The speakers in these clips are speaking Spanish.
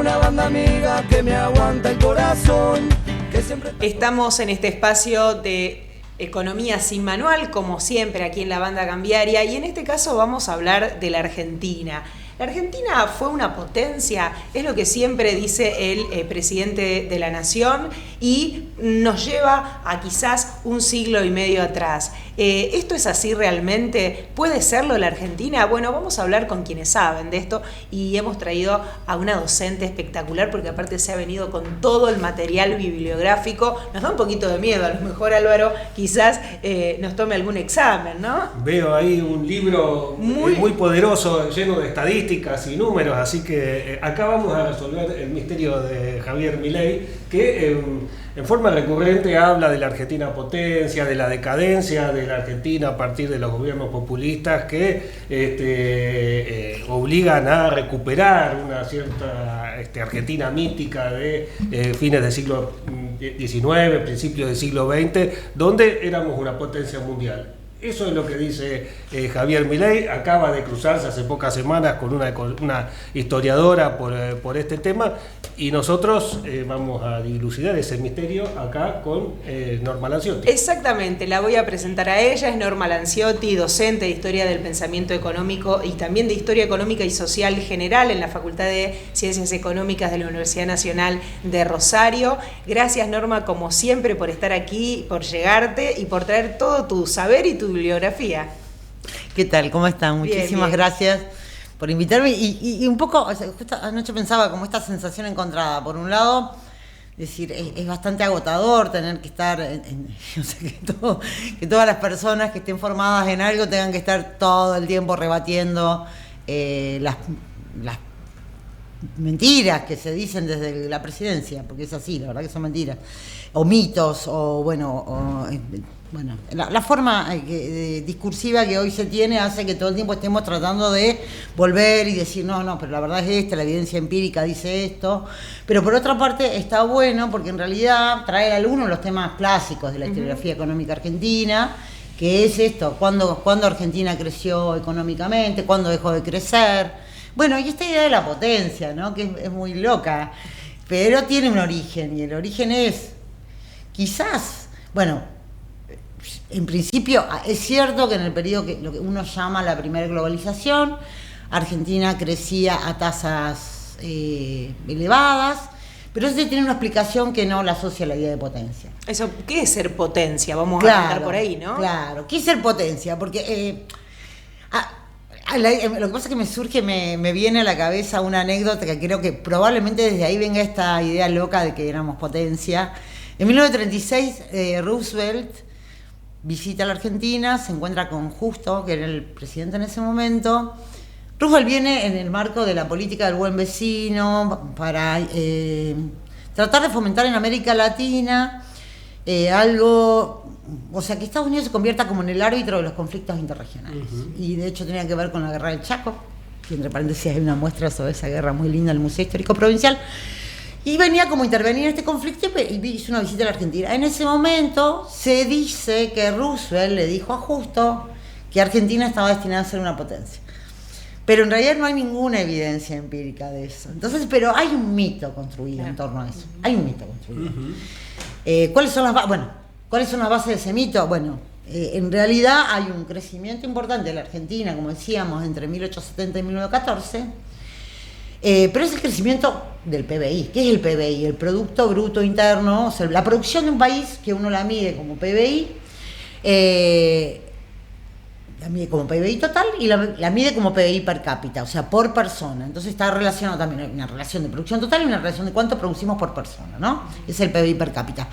una banda amiga que me aguanta el corazón, que siempre... Estamos en este espacio de Economía sin Manual, como siempre aquí en la Banda Cambiaria, y en este caso vamos a hablar de la Argentina. La Argentina fue una potencia, es lo que siempre dice el presidente de la Nación, y nos lleva a quizás un siglo y medio atrás. ¿Esto es así realmente? ¿Puede serlo la Argentina? Bueno, vamos a hablar con quienes saben de esto, y hemos traído a una docente espectacular, porque aparte se ha venido con todo el material bibliográfico. Nos da un poquito de miedo, a lo mejor Álvaro quizás nos tome algún examen, ¿no? Veo ahí un libro muy poderoso, lleno de estadísticas y números, así que acá vamos a resolver el misterio de Javier Milei, que en forma recurrente habla de la Argentina potencia, de la decadencia de la Argentina a partir de los gobiernos populistas que obligan a recuperar una cierta Argentina mítica de fines del siglo XIX, principios del siglo XX, donde éramos una potencia mundial. Eso es lo que dice Javier Milei. Acaba de cruzarse hace pocas semanas con una historiadora por este tema, y nosotros vamos a dilucidar ese misterio acá con Norma Lanciotti. Exactamente, la voy a presentar a ella. Es Norma Lanciotti, docente de Historia del Pensamiento Económico y también de Historia Económica y Social General en la Facultad de Ciencias Económicas de la Universidad Nacional de Rosario. Gracias, Norma, como siempre, por estar aquí, por llegarte y por traer todo tu saber y tu bibliografía. ¿Qué tal? ¿Cómo están? Muchísimas gracias por invitarme. Y un poco, o sea, justo anoche pensaba como esta sensación encontrada. Por un lado, decir, es bastante agotador tener que estar, o sea, que todas las personas que estén formadas en algo tengan que estar todo el tiempo rebatiendo las mentiras que se dicen desde la presidencia, porque es así, la verdad que son mentiras, o mitos, la forma discursiva que hoy se tiene hace que todo el tiempo estemos tratando de volver y decir, no, pero la verdad es esta, la evidencia empírica dice esto. Pero por otra parte está bueno porque en realidad trae al uno los temas clásicos de la historiografía económica argentina, que es esto, cuándo Argentina creció económicamente, cuándo dejó de crecer. Bueno, y esta idea de la potencia, ¿no? Que es muy loca, pero tiene un origen, y el origen es, quizás, en principio es cierto que en el periodo que lo que uno llama la primera globalización, Argentina crecía a tasas elevadas, pero eso tiene una explicación que no la asocia a la idea de potencia. Eso, ¿qué es ser potencia? Vamos a arrancar por ahí, ¿no? Claro, ¿qué es ser potencia? Porque lo que pasa es que me viene a la cabeza una anécdota que creo que probablemente desde ahí venga esta idea loca de que éramos potencia. En 1936, Roosevelt visita la Argentina, se encuentra con Justo, que era el presidente en ese momento. Roosevelt viene en el marco de la política del buen vecino para tratar de fomentar en América Latina algo, o sea, que Estados Unidos se convierta como en el árbitro de los conflictos interregionales. Y de hecho tenía que ver con la guerra del Chaco, que entre paréntesis hay una muestra sobre esa guerra muy linda en el Museo Histórico Provincial. Y venía como a intervenir en este conflicto y hizo una visita a la Argentina. En ese momento se dice que Roosevelt le dijo a Justo que Argentina estaba destinada a ser una potencia. Pero en realidad no hay ninguna evidencia empírica de eso. Entonces, pero hay un mito construido en torno a eso. Hay un mito construido. ¿Cuáles son las bases de ese mito? Bueno, en realidad hay un crecimiento importante de la Argentina, como decíamos, entre 1870 y 1914. Pero es el crecimiento del PBI. ¿Qué es el PBI? El Producto Bruto Interno, o sea, la producción de un país que uno la mide como PBI, la mide como PBI total y la mide como PBI per cápita, o sea, por persona. Entonces está relacionado también, hay una relación de producción total y una relación de cuánto producimos por persona, ¿no? Es el PBI per cápita.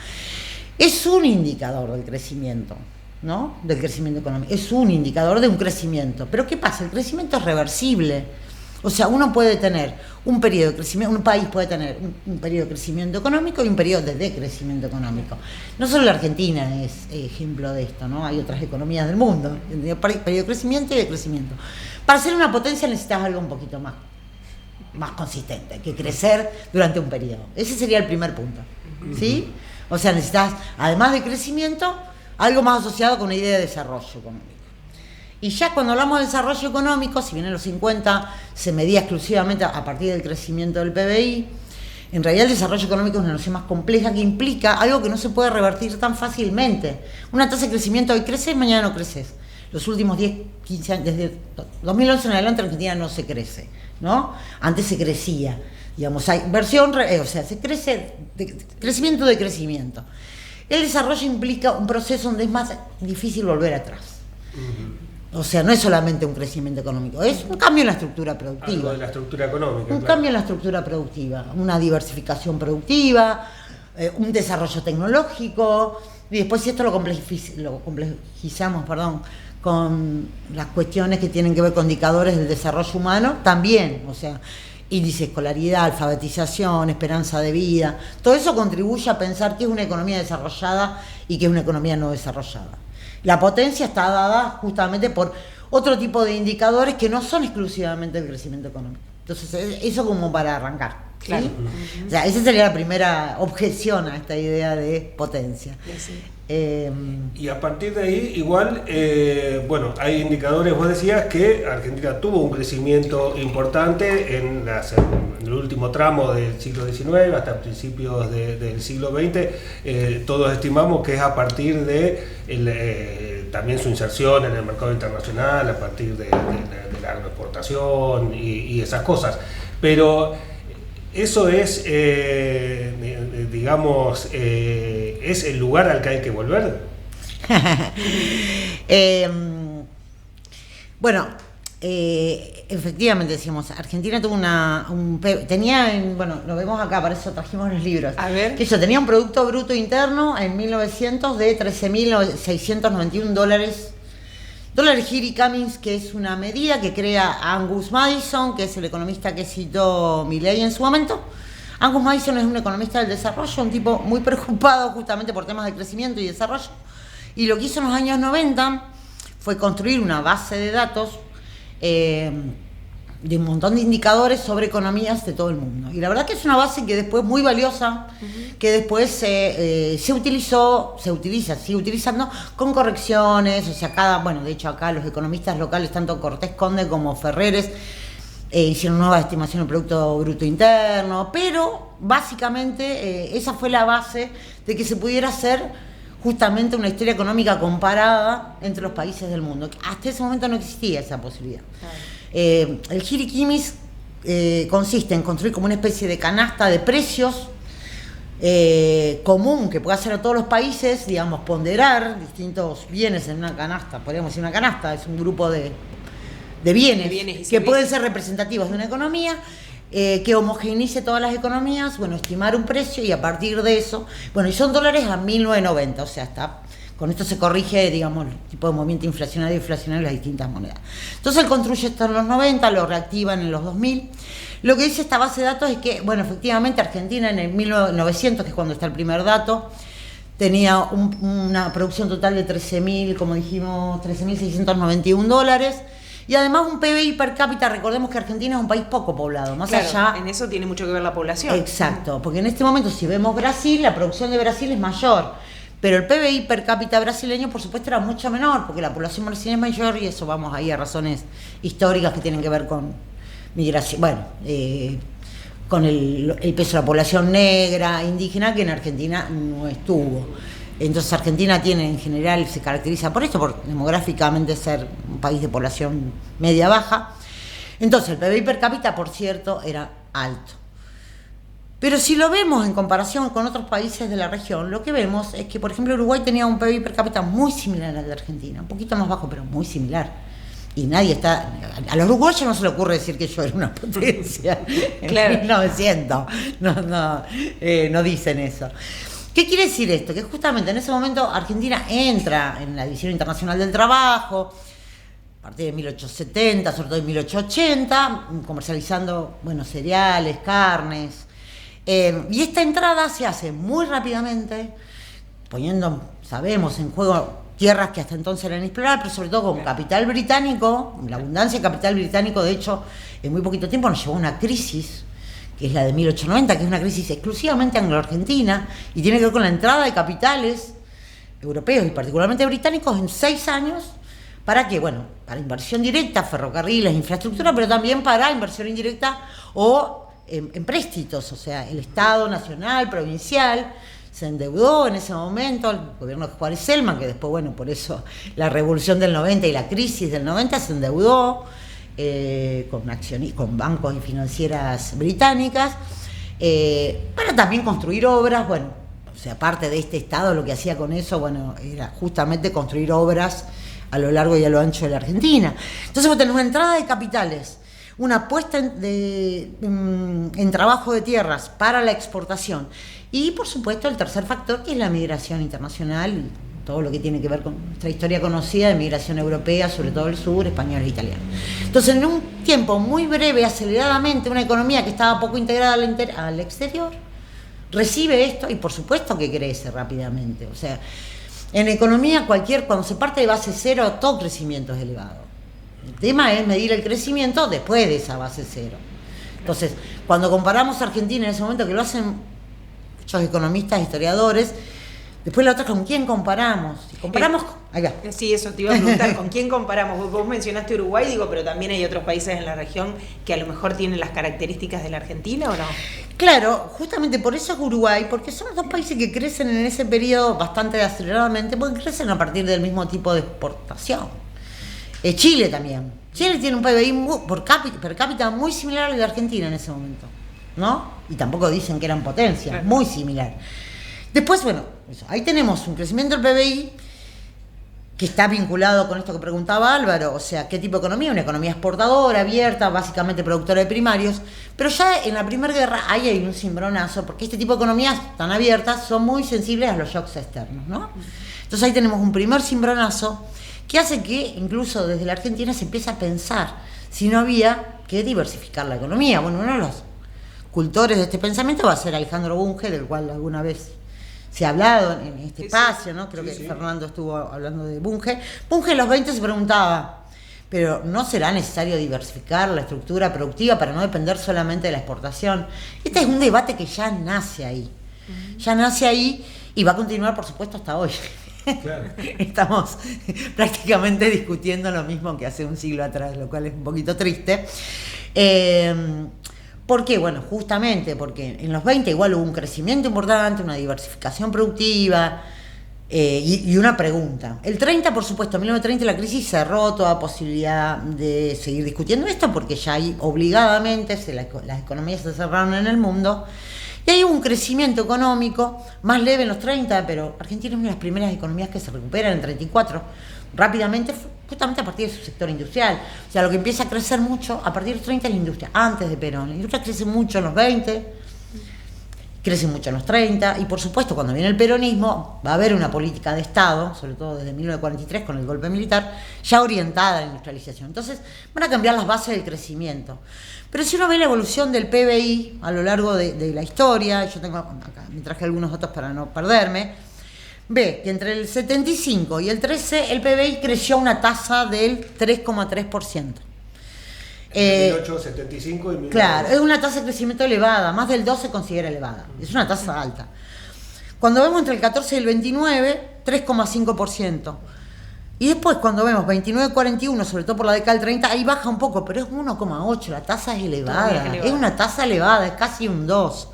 Es un indicador del crecimiento, ¿no? Del crecimiento económico. Es un indicador de un crecimiento. Pero ¿qué pasa? El crecimiento es reversible. O sea, uno puede tener un periodo de crecimiento, un país puede tener un periodo de crecimiento económico y un periodo de decrecimiento económico. No solo la Argentina es ejemplo de esto, ¿no? Hay otras economías del mundo, periodo de crecimiento y decrecimiento. Para ser una potencia necesitas algo un poquito más consistente, que crecer durante un periodo. Ese sería el primer punto, ¿sí? O sea, necesitas, además de crecimiento, algo más asociado con una idea de desarrollo económico. Y ya cuando hablamos de desarrollo económico, si bien en los 50 se medía exclusivamente a partir del crecimiento del PBI, en realidad el desarrollo económico es una noción más compleja que implica algo que no se puede revertir tan fácilmente. Una tasa de crecimiento hoy creces, mañana no creces. Los últimos 10, 15 años, desde 2011 en adelante, Argentina no se crece, ¿no? Antes se crecía, digamos, hay o sea, se crece, crecimiento de crecimiento. El desarrollo implica un proceso donde es más difícil volver atrás. O sea, no es solamente un crecimiento económico, es un cambio en la estructura productiva. Algo de la estructura económica. Un cambio en la estructura productiva, una diversificación productiva, un desarrollo tecnológico, y después si esto lo complejizamos, con las cuestiones que tienen que ver con indicadores del desarrollo humano, también, o sea, índice de escolaridad, alfabetización, esperanza de vida, todo eso contribuye a pensar que es una economía desarrollada y que es una economía no desarrollada. La potencia está dada justamente por otro tipo de indicadores que no son exclusivamente el crecimiento económico. Entonces, eso como para arrancar. ¿Sí? Claro. O sea, esa sería la primera objeción a esta idea de potencia. Sí. Y a partir de ahí, igual, bueno, hay indicadores, vos decías que Argentina tuvo un crecimiento importante en el último tramo del siglo XIX hasta principios del siglo XX. Todos estimamos que es a partir de también su inserción en el mercado internacional, a partir de la agroexportación y esas cosas. Pero eso es, digamos, es el lugar al que hay que volver. Bueno, efectivamente decíamos, Argentina tuvo lo vemos acá, para eso trajimos los libros. A ver. Que eso, tenía un Producto Bruto Interno en 1900 de $13.691. Dólar Gini Cummings, que es una medida que crea Angus Madison, que es el economista que citó Milei en su momento. Angus Madison es un economista del desarrollo, un tipo muy preocupado justamente por temas de crecimiento y desarrollo. Y lo que hizo en los años 90 fue construir una base de datos de un montón de indicadores sobre economías de todo el mundo. Y la verdad que es una base que después muy valiosa, que después sigue utilizando con correcciones, o sea, de hecho acá los economistas locales, tanto Cortés Conde como Ferreres, hicieron nuevas estimaciones del Producto Bruto Interno, pero básicamente esa fue la base de que se pudiera hacer justamente una historia económica comparada entre los países del mundo. Hasta ese momento no existía esa posibilidad. El Gini Cummings consiste en construir como una especie de canasta de precios común que pueda hacer a todos los países, digamos, ponderar distintos bienes en una canasta. Podríamos decir una canasta, es un grupo de bienes que pueden ser representativos de una economía, que homogeneice todas las economías, estimar un precio y a partir de eso, y son dólares a 1990, o sea, con esto se corrige, digamos, el tipo de movimiento inflacionario y deflacionario de las distintas monedas. Entonces él construye esto en los 90, lo reactivan en los 2000. Lo que dice esta base de datos es que, efectivamente Argentina en el 1900, que es cuando está el primer dato, tenía una producción total de 13.691 dólares. Y además un PBI per cápita, recordemos que Argentina es un país poco poblado, más allá... En eso tiene mucho que ver la población. Exacto, porque en este momento si vemos Brasil, la producción de Brasil es mayor, pero el PBI per cápita brasileño por supuesto era mucho menor, porque la población brasileña es mayor y eso vamos ahí a razones históricas que tienen que ver con migración, con el peso de la población negra, indígena, que en Argentina no estuvo. Entonces Argentina en general se caracteriza por esto, por demográficamente ser un país de población media-baja. Entonces el PBI per cápita, por cierto, era alto. Pero si lo vemos en comparación con otros países de la región, lo que vemos es que, por ejemplo, Uruguay tenía un PBI per cápita muy similar al de Argentina, un poquito más bajo, pero muy similar. Y a los uruguayos no se le ocurre decir que yo era una potencia en 1900. No dicen eso. ¿Qué quiere decir esto? Que justamente en ese momento Argentina entra en la División Internacional del Trabajo, a partir de 1870, sobre todo en 1880, comercializando cereales, carnes. Y esta entrada se hace muy rápidamente, poniendo, sabemos, en juego tierras que hasta entonces eran inexploradas, pero sobre todo con capital británico. La abundancia de capital británico, de hecho, en muy poquito tiempo nos llevó a una crisis, que es la de 1890, que es una crisis exclusivamente anglo-argentina, y tiene que ver con la entrada de capitales europeos y particularmente británicos en 6 años ¿Para qué? Bueno, para inversión directa, ferrocarriles, infraestructura, pero también para inversión indirecta o en préstitos, o sea, el Estado nacional, provincial, se endeudó en ese momento, el gobierno de Juárez Celman, que después, bueno, por eso la revolución del 90 y la crisis del 90 se endeudó con bancos y financieras británicas, para también construir obras, bueno, o sea, parte de este Estado lo que hacía con eso, bueno, era justamente construir obras a lo largo y a lo ancho de la Argentina. Entonces vos tenés una entrada de capitales, una puesta en trabajo de tierras para la exportación y, por supuesto, el tercer factor, que es la migración internacional y todo lo que tiene que ver con nuestra historia conocida de migración europea, sobre todo el sur, español e italiano. Entonces, en un tiempo muy breve, aceleradamente, una economía que estaba poco integrada al exterior, recibe esto y, por supuesto, que crece rápidamente. O sea, en economía cuando se parte de base cero, todo crecimiento es elevado. El tema es medir el crecimiento después de esa base cero. Entonces, cuando comparamos a Argentina en ese momento, que lo hacen muchos economistas, historiadores, después la otra, ¿con quién comparamos? Si comparamos... Acá. Sí, eso te iba a preguntar, ¿con quién comparamos? Vos mencionaste Uruguay, digo, pero también hay otros países en la región que a lo mejor tienen las características de la Argentina, ¿o no? Claro, justamente por eso es Uruguay, porque son los dos países que crecen en ese periodo bastante aceleradamente, porque crecen a partir del mismo tipo de exportación. Chile también. Chile tiene un PBI per cápita muy similar al de Argentina en ese momento, ¿no? Y tampoco dicen que eran potencias, muy similar. Después, bueno, ahí tenemos un crecimiento del PBI que está vinculado con esto que preguntaba Álvaro, o sea, ¿qué tipo de economía? Una economía exportadora, abierta, básicamente productora de primarios, pero ya en la Primera Guerra ahí hay un cimbronazo, porque este tipo de economías tan abiertas son muy sensibles a los shocks externos, ¿no? Entonces ahí tenemos un primer cimbronazo que hace que incluso desde la Argentina se empiece a pensar si no había que diversificar la economía. Bueno, uno de los cultores de este pensamiento va a ser Alejandro Bunge, del cual alguna vez se ha hablado en este espacio, ¿no? Creo que Fernando estuvo hablando de Bunge. Bunge en los 20 se preguntaba, pero ¿no será necesario diversificar la estructura productiva para no depender solamente de la exportación? Este es un debate que ya nace ahí. Ya nace ahí y va a continuar, por supuesto, hasta hoy. Claro. Estamos prácticamente discutiendo lo mismo que hace un siglo atrás, lo cual es un poquito triste. ¿Por qué? Bueno, justamente porque en los 20 igual hubo un crecimiento importante, una diversificación productiva y una pregunta. El 30, por supuesto, en 1930 la crisis cerró toda posibilidad de seguir discutiendo esto porque ya ahí obligadamente las economías se cerraron en el mundo. Y hay un crecimiento económico más leve en los 30, pero Argentina es una de las primeras economías que se recuperan en el 34 rápidamente, justamente a partir de su sector industrial. O sea, lo que empieza a crecer mucho a partir de los 30 es la industria, antes de Perón. La industria crece mucho en los 20, crece mucho en los 30, y por supuesto cuando viene el peronismo va a haber una política de Estado, sobre todo desde 1943 con el golpe militar, ya orientada a la industrialización. Entonces van a cambiar las bases del crecimiento. Pero si uno ve la evolución del PBI a lo largo de la historia, yo tengo acá, me traje algunos datos para no perderme, ve que entre el 75 y el 13 el PBI creció a una tasa del 3,3%. 1875 y 1900. Claro, es una tasa de crecimiento elevada, más del 2 se considera elevada, es una tasa alta. Cuando vemos entre el 14 y el 29, 3,5%. Y después cuando vemos 29-41, sobre todo por la década del 30, ahí baja un poco, pero es 1,8, la tasa es elevada, es una tasa elevada, es casi un 2.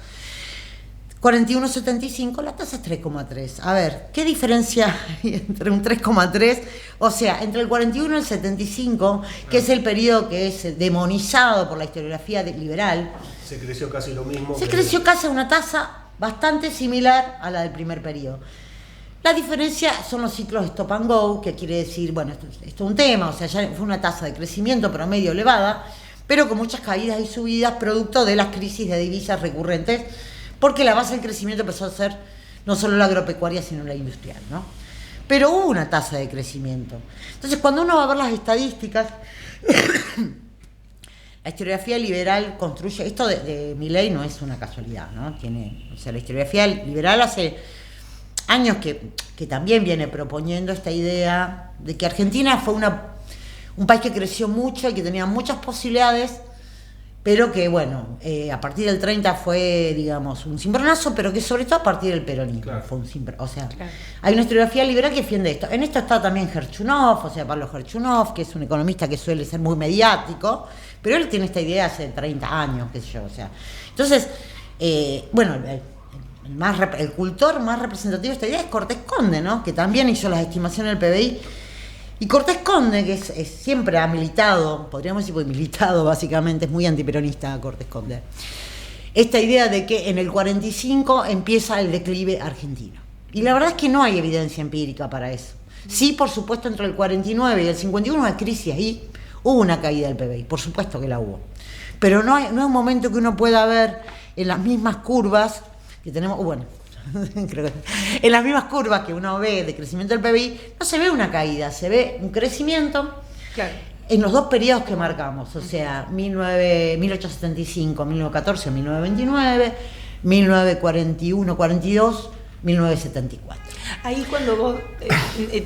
41-75, la tasa es 3,3. A ver, ¿qué diferencia hay entre un 3,3? O sea, entre el 41 y el 75, que es el periodo que es demonizado por la historiografía liberal. Se creció casi lo mismo. Se creció casi a una tasa bastante similar a la del primer periodo. La diferencia son los ciclos stop and go, que quiere decir, bueno, esto es un tema, o sea, ya fue una tasa de crecimiento promedio elevada, pero con muchas caídas y subidas producto de las crisis de divisas recurrentes, porque la base del crecimiento empezó a ser no solo la agropecuaria, sino la industrial, ¿no? Pero hubo una tasa de crecimiento. Entonces, cuando uno va a ver las estadísticas, la historiografía liberal construye, esto de Milei no es una casualidad, ¿no? O sea, la historiografía liberal hace años que también viene proponiendo esta idea de que Argentina fue un país que creció mucho y que tenía muchas posibilidades pero que bueno, a partir del 30 fue, digamos, un cimbronazo, pero que sobre todo a partir del peronismo fue un cimbronazo. O sea, hay una historiografía liberal que defiende esto. En esto está también Gerchunov, o sea, Pablo Gerchunov, que es un economista que suele ser muy mediático, pero él tiene esta idea hace 30 años, qué sé yo, o sea. Entonces, bueno, el cultor más representativo de esta idea es Cortés Conde, ¿no? Que también hizo las estimaciones del PBI. Y Cortés Conde, que siempre ha militado, podríamos decir, porque militado básicamente, es muy antiperonista Cortés Conde. Esta idea de que en el 45 empieza el declive argentino. Y la verdad es que no hay evidencia empírica para eso. Sí, por supuesto, entre el 49 y el 51 una crisis ahí, hubo una caída del PBI, por supuesto que la hubo. Pero no es un momento que uno pueda ver en las mismas curvas que tenemos, bueno, creo que en las mismas curvas que uno ve de crecimiento del PBI, no se ve una caída, se ve un crecimiento en los dos periodos que marcamos, o sea, 1875, 1914, 1929, 1941, 42, 1974. Ahí cuando vos,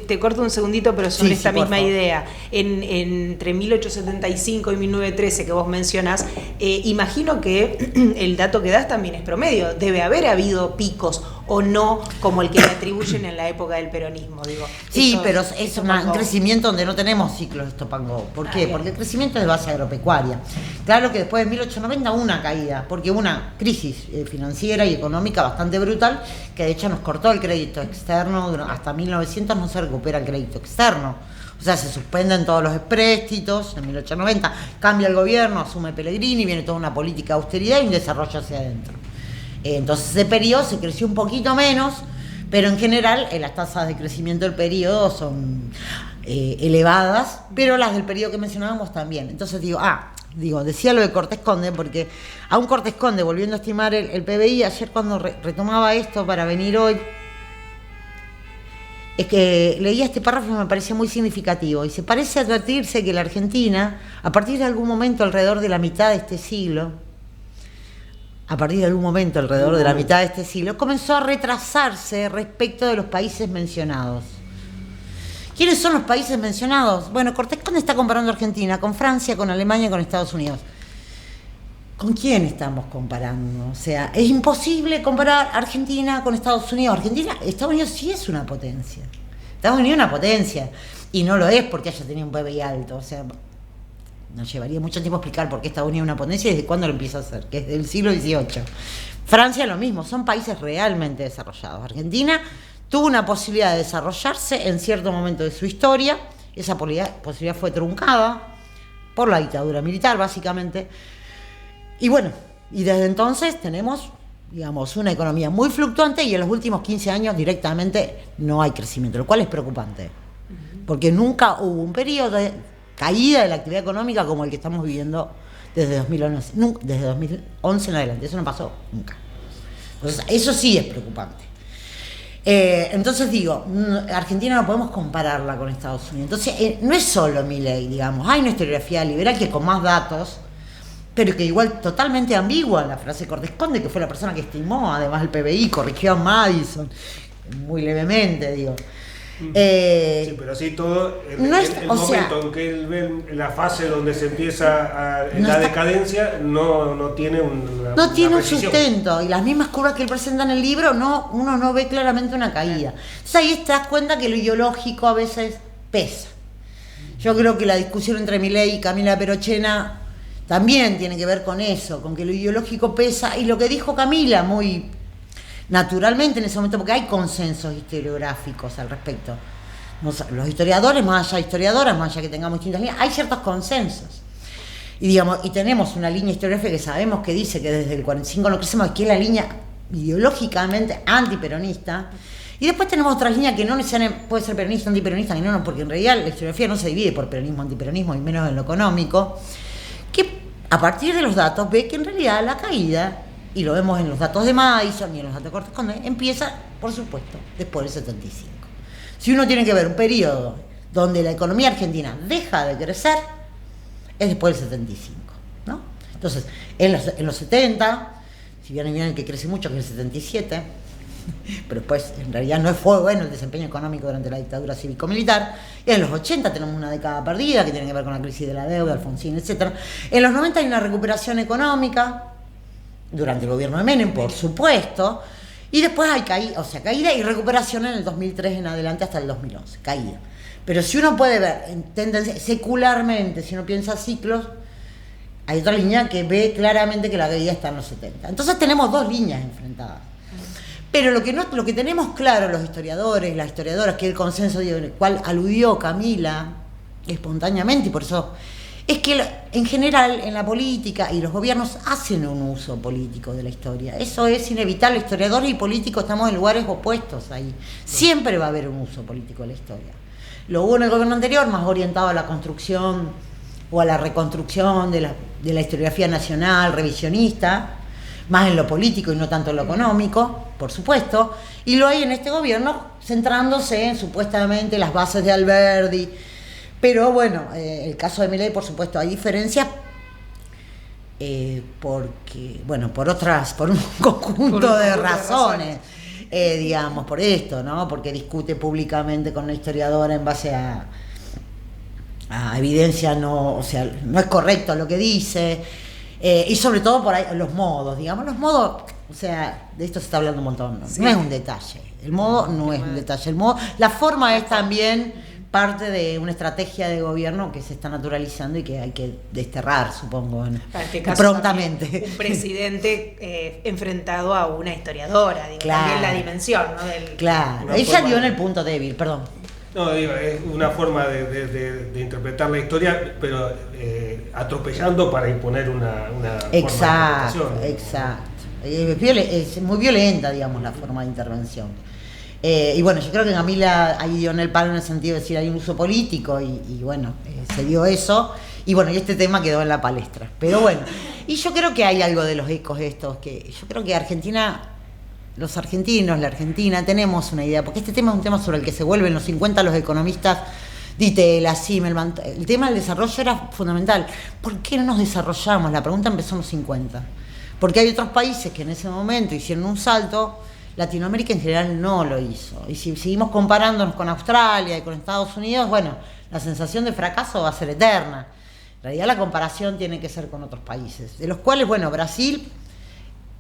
te corto un segundito, pero sobre esta misma idea, entre 1875 y 1913 que vos mencionás, imagino que el dato que das también es promedio, debe haber habido picos o no como el que le atribuyen en la época del peronismo, digo. Sí, pero es un crecimiento donde no tenemos ciclos de Stop-and-Go. ¿Por qué? Porque el crecimiento es de base agropecuaria. Claro que después de 1890 hubo una caída, porque hubo una crisis financiera y económica bastante brutal, que de hecho nos cortó el crédito externo, hasta 1900 no se recupera el crédito externo. O sea, se suspenden todos los empréstitos en 1890, cambia el gobierno, asume Pellegrini, viene toda una política de austeridad y un desarrollo hacia adentro. Entonces ese periodo se creció un poquito menos, pero en general las tasas de crecimiento del periodo son elevadas, pero las del periodo que mencionábamos también. Entonces decía lo de Cortés Conde, porque a un Cortés Conde, volviendo a estimar el PBI, ayer cuando retomaba esto para venir hoy, es que leía este párrafo y me parecía muy significativo. Y se parece advertirse que la Argentina, a partir de algún momento alrededor de la mitad de este siglo, comenzó a retrasarse respecto de los países mencionados. ¿Quiénes son los países mencionados? Bueno, Cortés Conde está comparando Argentina con Francia, con Alemania, con Estados Unidos. ¿Con quién estamos comparando? O sea, es imposible comparar Argentina con Estados Unidos. Estados Unidos sí es una potencia. Estados Unidos es una potencia. Y no lo es porque haya tenido un PBI alto. O sea, nos llevaría mucho tiempo explicar por qué Estados Unidos es una potencia y desde cuándo lo empieza a hacer, que es del siglo XVIII. Francia lo mismo, son países realmente desarrollados. Argentina tuvo una posibilidad de desarrollarse en cierto momento de su historia. Esa posibilidad fue truncada por la dictadura militar, básicamente. Y bueno, y desde entonces tenemos, digamos, una economía muy fluctuante y en los últimos 15 años directamente no hay crecimiento, lo cual es preocupante, porque nunca hubo un periodo de caída de la actividad económica como el que estamos viviendo desde 2011, desde 2011 en adelante. Eso no pasó nunca. Entonces, eso sí es preocupante. Entonces digo, Argentina no podemos compararla con Estados Unidos. Entonces, no es solo Milei, digamos. Hay una historiografía liberal que con más datos, pero que igual totalmente ambigua, la frase de Cortés Conde, que fue la persona que estimó además el PBI, corrigió a Madison, muy levemente, digo. Sí, pero así todo, el momento en que él ve la fase donde se empieza la decadencia, no tiene no tiene un sustento, y las mismas curvas que él presenta en el libro, uno no ve claramente una caída. Entonces ahí te das cuenta que lo ideológico a veces pesa. Yo creo que la discusión entre Milei y Camila Perochena también tiene que ver con eso, con que lo ideológico pesa, y lo que dijo Camila muy naturalmente en ese momento, porque hay consensos historiográficos al respecto. Los historiadores, más allá de historiadoras, más allá que tengamos distintas líneas, hay ciertos consensos. Y tenemos una línea historiográfica que sabemos que dice que desde el 45 no crecemos, que es la línea ideológicamente antiperonista. Y después tenemos otras líneas que no necesariamente puede ser peronista, antiperonista, no, porque en realidad la historiografía no se divide por peronismo, antiperonismo, y menos en lo económico, que a partir de los datos ve que en realidad la caída, y lo vemos en los datos de Madison y en los datos de Cortés Conde, empieza, por supuesto, después del 75. Si uno tiene que ver un periodo donde la economía argentina deja de crecer, es después del 75, ¿no? Entonces, en los 70, si bien hay el que crece mucho, que es el 77, pero después en realidad no fue bueno el desempeño económico durante la dictadura cívico-militar. Y en los 80 tenemos una década perdida que tiene que ver con la crisis de la deuda, Alfonsín, etc. En los 90 hay una recuperación económica durante el gobierno de Menem, por supuesto, y después hay caída y recuperación en el 2003 en adelante hasta el 2011, caída. Pero si uno puede ver en tendencia, secularmente, si uno piensa ciclos, hay otra línea que ve claramente que la caída está en los 70. Entonces tenemos dos líneas enfrentadas. Pero lo que tenemos claro los historiadores, las historiadoras, que es el consenso al cual aludió Camila espontáneamente, y por eso es que en general en la política y los gobiernos hacen un uso político de la historia. Eso es inevitable. Historiadores y políticos estamos en lugares opuestos ahí. Siempre va a haber un uso político de la historia. Lo hubo en el gobierno anterior, más orientado a la construcción o a la reconstrucción de la historiografía nacional, revisionista, más en lo político y no tanto en lo económico, por supuesto, y lo hay en este gobierno centrándose en supuestamente las bases de Alberdi, pero bueno, el caso de Milei, por supuesto, hay diferencias porque, bueno, por un conjunto de razones. Digamos, por esto, ¿no? Porque discute públicamente con una historiadora en base a evidencia, no es correcto lo que dice, y sobre todo por ahí los modos, digamos, o sea, de esto se está hablando un montón, ¿no? Sí. No es un detalle, el modo no es un detalle, la forma es también parte de una estrategia de gobierno que se está naturalizando y que hay que desterrar, supongo, este caso prontamente. Un presidente enfrentado a una historiadora, digo, claro. También la dimensión, ¿no? Claro, ella dio en el punto débil, perdón. No, digo, es una forma de interpretar la historia, pero atropellando para imponer una exacto, forma de interpretación. Exacto. Es muy violenta, digamos, la forma de intervención. Y bueno, yo creo que Camila ahí dio en el palo en el sentido de decir hay un uso político y bueno, se dio eso. Y bueno, y este tema quedó en la palestra. Pero bueno, y yo creo que hay algo de los ecos estos, que yo creo que Argentina, los argentinos, la Argentina, tenemos una idea, porque este tema es un tema sobre el que se vuelven los 50 los economistas, Ditela, Zimmermann, el tema del desarrollo era fundamental. ¿Por qué no nos desarrollamos? La pregunta empezó en los 50. Porque hay otros países que en ese momento hicieron un salto. Latinoamérica en general no lo hizo. Y si seguimos comparándonos con Australia y con Estados Unidos, bueno, la sensación de fracaso va a ser eterna. En realidad la comparación tiene que ser con otros países, de los cuales, bueno, Brasil,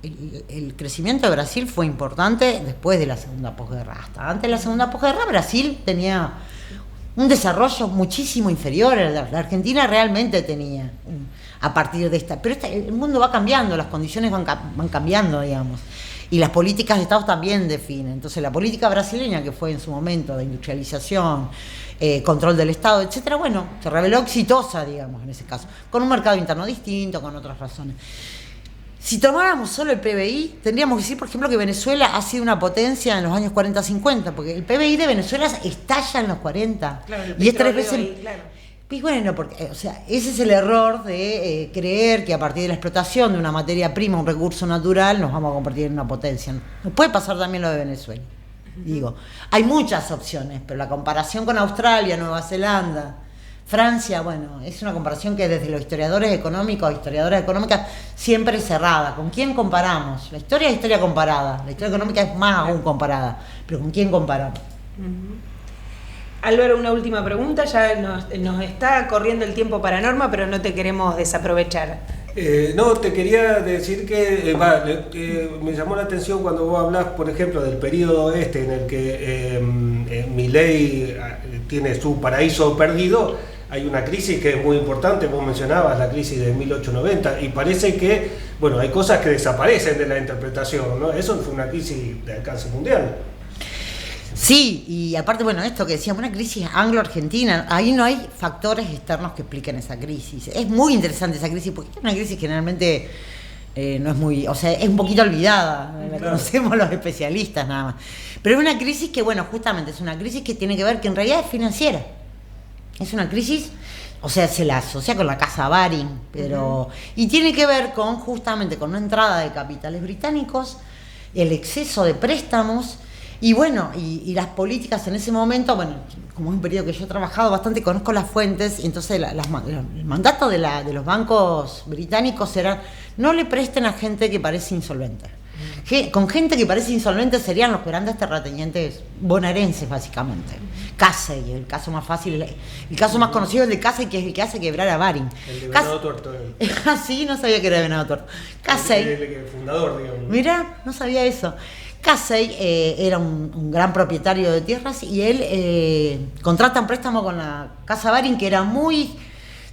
el crecimiento de Brasil fue importante después de la segunda posguerra. Hasta antes de la segunda posguerra, Brasil tenía un desarrollo muchísimo inferior. La Argentina realmente tenía, a partir de esta. Pero el mundo va cambiando, las condiciones van cambiando, digamos. Y las políticas de Estado también definen. Entonces la política brasileña, que fue en su momento de industrialización, control del Estado, etcétera, bueno, se reveló exitosa, digamos, en ese caso, con un mercado interno distinto, con otras razones. Si tomáramos solo el PBI, tendríamos que decir, por ejemplo, que Venezuela ha sido una potencia en los años 40-50, porque el PBI de Venezuela estalla en los 40. Claro, y es 3 veces... Ahí, claro. Y bueno, porque, o sea, ese es el error de creer que a partir de la explotación de una materia prima, un recurso natural, nos vamos a convertir en una potencia. Nos puede pasar también lo de Venezuela. Digo, hay muchas opciones, pero la comparación con Australia, Nueva Zelanda, Francia, bueno, es una comparación que desde los historiadores económicos, historiadoras económicas, siempre es cerrada. ¿Con quién comparamos? La historia es historia comparada, la historia económica es más aún comparada, pero ¿con quién comparamos? Álvaro, una última pregunta, ya nos está corriendo el tiempo para Norma, pero no te queremos desaprovechar. No, te quería decir que me llamó la atención cuando vos hablás, por ejemplo, del periodo en el que Milei tiene su paraíso perdido. Hay una crisis que es muy importante, vos mencionabas la crisis de 1890, y parece que, bueno, hay cosas que desaparecen de la interpretación, ¿no? Eso fue una crisis de alcance mundial. Sí, y aparte, bueno, esto que decíamos, una crisis anglo-argentina, ahí no hay factores externos que expliquen esa crisis. Es muy interesante esa crisis, porque es una crisis que generalmente no es muy, o sea, es un poquito olvidada, la conocemos los especialistas nada más. Pero es una crisis que, bueno, justamente es una crisis que tiene que ver, que en realidad es financiera. Es una crisis, o sea, se la asocia con la casa Baring, pero y tiene que ver justamente con una entrada de capitales británicos, el exceso de préstamos. Y bueno, y las políticas en ese momento, bueno, como es un periodo que yo he trabajado bastante, conozco las fuentes, y entonces el mandato de los bancos británicos era: no le presten a gente que parece insolvente. Con gente que parece insolvente, serían los grandes terratenientes bonaerenses, básicamente. Casey, el caso más fácil, el caso más conocido es el de Casey, que es el que hace quebrar a Baring. El de Venado Tuerto. Sí, no sabía que era de Venado Tuerto. Casey. El fundador, digamos. Mirá, no sabía eso. Casey era un gran propietario de tierras y él contrata un préstamo con la Casa Baring, que era muy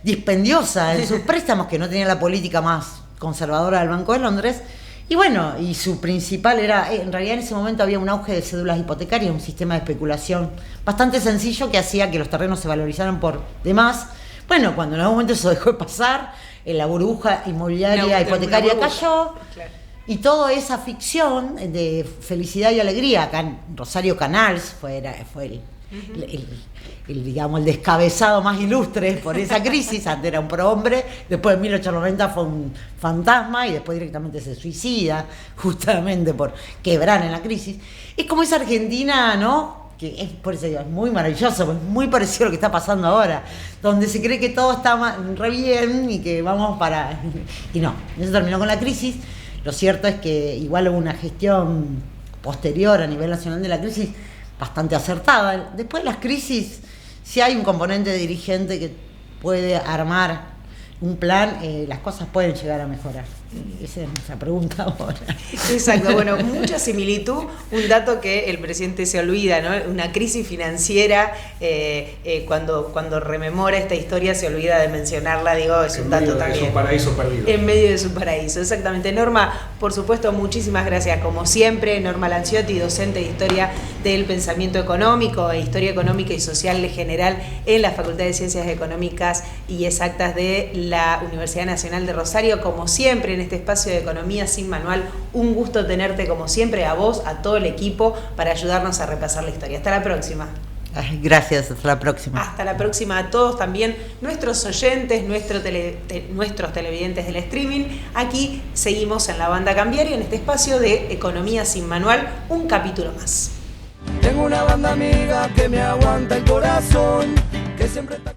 dispendiosa en sus préstamos, que no tenía la política más conservadora del Banco de Londres. Y bueno, y su principal era, en realidad en ese momento había un auge de cédulas hipotecarias, un sistema de especulación bastante sencillo que hacía que los terrenos se valorizaran por demás. Bueno, cuando en algún momento eso dejó de pasar, la burbuja inmobiliaria hipotecaria cayó. Claro. Y toda esa ficción de felicidad y alegría, acá en Rosario Canals fue digamos, el descabezado más ilustre por esa crisis. Antes era un prohombre, después en 1890 fue un fantasma y después directamente se suicida, justamente por quebrar en la crisis. Es como esa Argentina, ¿no? Que es, por eso digo, es muy maravilloso, es muy parecido a lo que está pasando ahora, donde se cree que todo está re bien y que vamos para... Y no, eso terminó con la crisis. Lo cierto es que igual hubo una gestión posterior a nivel nacional de la crisis bastante acertada. Después de las crisis, si hay un componente dirigente que puede armar un plan, las cosas pueden llegar a mejorar. Esa es nuestra pregunta ahora. Exacto, bueno, mucha similitud, un dato que el presidente se olvida, ¿no? Una crisis financiera, cuando rememora esta historia se olvida de mencionarla, digo, es un dato también. En medio de su paraíso perdido. En medio de su paraíso, exactamente. Norma, por supuesto, muchísimas gracias, como siempre. Norma Lanciotti, docente de Historia del Pensamiento Económico e Historia Económica y Social General en la Facultad de Ciencias Económicas y Exactas de la Universidad Nacional de Rosario, como siempre, en este espacio de Economía sin Manual. Un gusto tenerte como siempre, a vos, a todo el equipo, para ayudarnos a repasar la historia. Hasta la próxima. Gracias, hasta la próxima. Hasta la próxima a todos también, nuestros oyentes, nuestros televidentes del streaming. Aquí seguimos en la banda cambiaria, en este espacio de Economía sin Manual, un capítulo más. Tengo una banda amiga que me aguanta el corazón, que siempre está